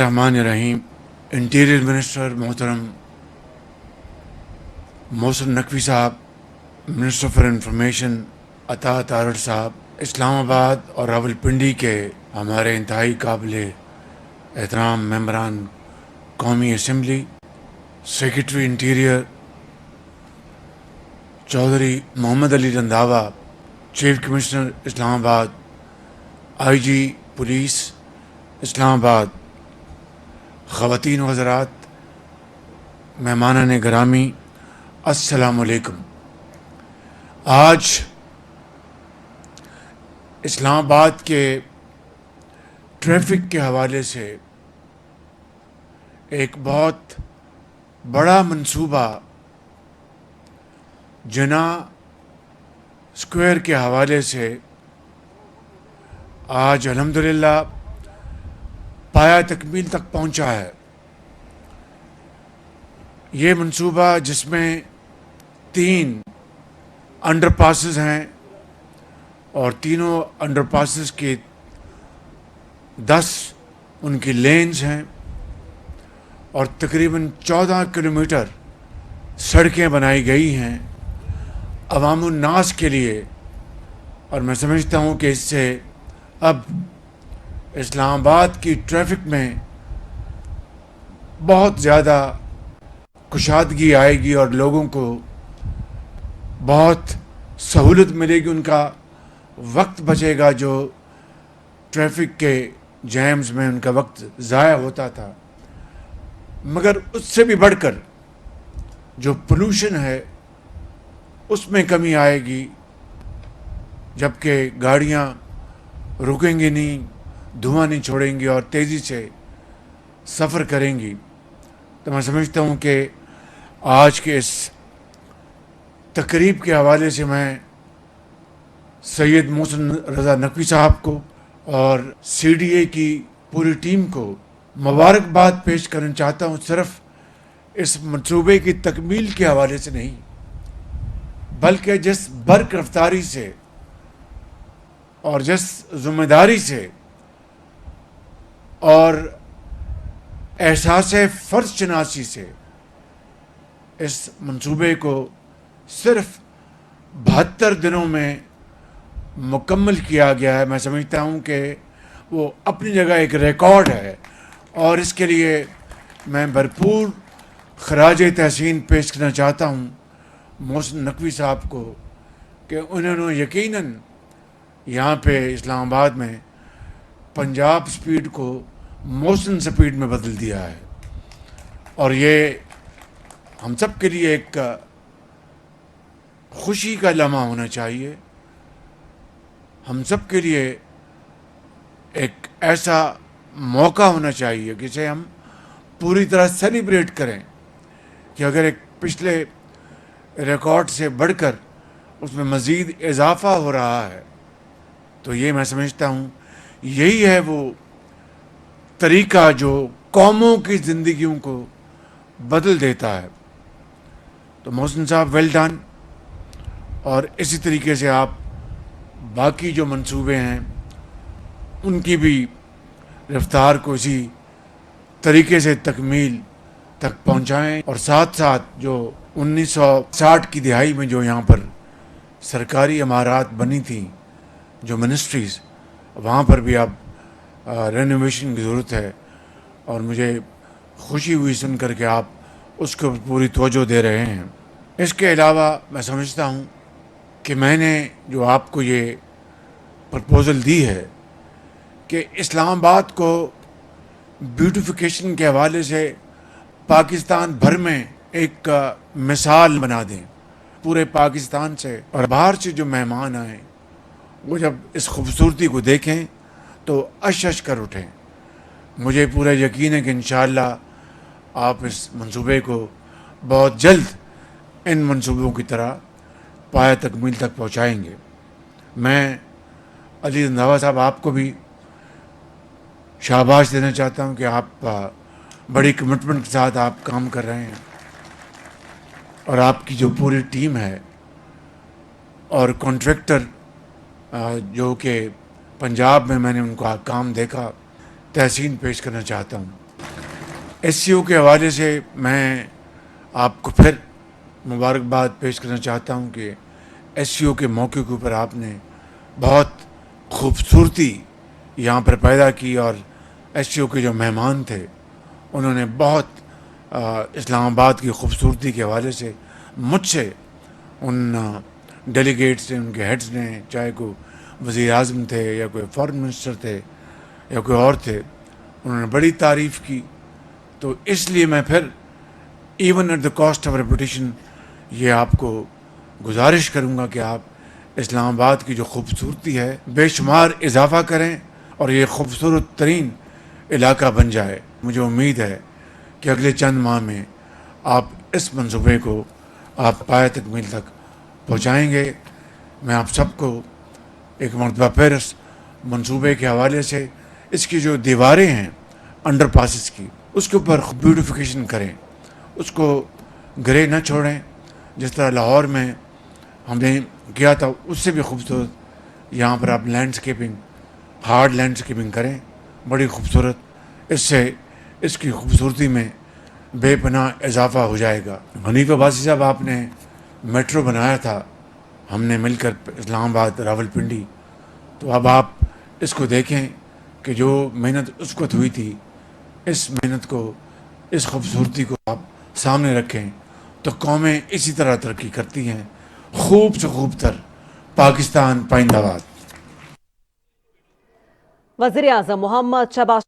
रहमान रहीम। Interior minister मोहतरम मोहसिन नकवी साहब, minister for information अता तारड़ साहब, इस्लामाबाद और रावलपिंडी के हमारे इंतहाई काबिल एहतराम मेंबरान कौमी assembly, secretary interior Chaudhry Mohammad Ali Randhawa, chief commissioner Islamabad, IG police Islamabad, ख़वातीन व हज़रात, मेहमानान गिरामी, अस्सलामु अलैकुम। आज इस्लामाबाद के ट्रैफिक के हवाले से एक बहुत बड़ा मंसूबा जना स्क्वायर के हवाले से आज अल्हम्दुलिल्लाह पाया तकमील तक पहुंचा है। ये मंसूबा जिसमें 3 अंडरपासेस हैं और तीनों अंडरपासेस के 10 उनकी लेन्स हैं और तकरीबन 14 किलोमीटर सड़कें बनाई गई हैं अवामुन नास के लिए। और मैं समझता हूँ कि इससे अब इस्लामाबाद की ट्रैफिक में बहुत ज़्यादा कुशादगी आएगी और लोगों को बहुत सहूलत मिलेगी, उनका वक्त बचेगा जो ट्रैफिक के जैम्स में उनका वक्त ज़ाया होता था। मगर उससे भी बढ़कर जो पोल्यूशन है उसमें कमी आएगी, जबकि गाड़ियाँ रुकेंगी नहीं, धुआं नहीं छोड़ेंगी और तेज़ी से सफ़र करेंगी। तो मैं समझता हूँ कि आज के इस तकरीब के हवाले से मैं सैयद मोहसिन रज़ा नकवी साहब को और सीडीए की पूरी टीम को मुबारकबाद पेश करना चाहता हूँ, सिर्फ इस मंसूबे की तकमील के हवाले से नहीं, बल्कि जिस बर्क रफ्तारी से और जिस ज़िम्मेदारी से और एहसास फ़र्ज शनासी से इस मंसूबे को सिर्फ 72 दिनों में मुकम्मल किया गया है। मैं समझता हूँ कि वो अपनी जगह एक रिकॉर्ड है और इसके लिए मैं भरपूर खराज तहसीन पेश करना चाहता हूँ मोहसिन नकवी साहब को कि उन्होंने यकीनन यहाँ पे इस्लामाबाद में पंजाब स्पीड को मोहसिन स्पीड में बदल दिया है। और ये हम सब के लिए एक खुशी का लम्हा होना चाहिए, हम सब के लिए एक ऐसा मौका होना चाहिए कि जिसे हम पूरी तरह सेलिब्रेट करें कि अगर एक पिछले रिकॉर्ड से बढ़कर उसमें मज़ीद इजाफ़ा हो रहा है तो ये मैं समझता हूँ यही है वो तरीका जो कौमों की ज़िंदगियों को बदल देता है। तो मोहसिन साहब वेल डन, और इसी तरीके से आप बाकी जो मंसूबे हैं उनकी भी रफ्तार को इसी तरीके से तकमील तक पहुँचाएँ। और साथ साथ जो 1960 की दिहाई में जो यहाँ पर सरकारी इमारत बनी थी, जो मिनिस्ट्रीज़, वहाँ पर भी अब रेनोवेशन की ज़रूरत है और मुझे खुशी हुई सुनकर के आप उसको पूरी तवज्जो दे रहे हैं। इसके अलावा मैं समझता हूँ कि मैंने जो आपको ये प्रपोज़ल दी है कि इस्लामाबाद को ब्यूटिफिकेशन के हवाले से पाकिस्तान भर में एक मिसाल बना दें पूरे पाकिस्तान से, और बाहर से जो मेहमान आए वो जब इस खूबसूरती को देखें तो अश कर उठें। मुझे पूरा यकीन है कि इंशाअल्लाह आप इस मंसूबे को बहुत जल्द इन मंसूबों की तरह पाया तकमील तक पहुँचाएँगे। मैं अली रंधावा साहब आपको भी शाबाश देना चाहता हूँ कि आप बड़ी कमिटमेंट के साथ आप काम कर रहे हैं और आपकी जो पूरी टीम है और कॉन्ट्रैक्टर जो कि पंजाब में मैंने उनका काम देखा, तहसीन पेश करना चाहता हूँ। SCO کے حوالے سے میں آپ کو پھر مبارکباد پیش کرنا چاہتا ہوں کہ SCO کے موقع کے اوپر آپ نے بہت خوبصورتی یہاں پر پیدا کی، اور SCO کے جو مہمان تھے انہوں نے بہت اسلام آباد کی خوبصورتی کے حوالے سے مجھ سے، ان ڈیلیگیٹس نے، ان کے ہیڈز نے، چاہے کوئی وزیر اعظم تھے یا کوئی فارن منسٹر تھے یا کوئی اور تھے، انہوں نے بڑی تعریف کی. تو اس لیے میں پھر even at the cost of reputation یہ آپ کو گزارش کروں گا کہ آپ اسلام آباد کی جو خوبصورتی ہے بے شمار اضافہ کریں اور یہ خوبصورت ترین علاقہ بن جائے. مجھے امید ہے کہ اگلے چند ماہ میں آپ اس منصوبے کو آپ پایہ تکمیل تک پہنچائیں گے. میں آپ سب کو ایک مرتبہ پھر اس منصوبے کے حوالے سے اس کی جو دیواریں ہیں انڈر پاسز کی، اس کے اوپر بیوٹیفیکیشن کریں، اس کو گرے نہ چھوڑیں. جس طرح لاہور میں ہم نے کیا تھا اس سے بھی خوبصورت یہاں پر آپ لینڈسکیپنگ، ہارڈ لینڈسکیپنگ کریں، بڑی خوبصورت. اس سے اس کی خوبصورتی میں بے پناہ اضافہ ہو جائے گا. حنیف عباسی صاحب، آپ نے میٹرو بنایا تھا ہم نے مل کر اسلام آباد راول پنڈی، تو اب آپ اس کو دیکھیں کہ جو محنت اس وقت ہوئی تھی، اس محنت کو، اس خوبصورتی کو آپ سامنے رکھیں تو قومیں اسی طرح ترقی کرتی ہیں. خوب سے خوب تر پاکستان پائندہ باد. وزیر اعظم محمد شہباز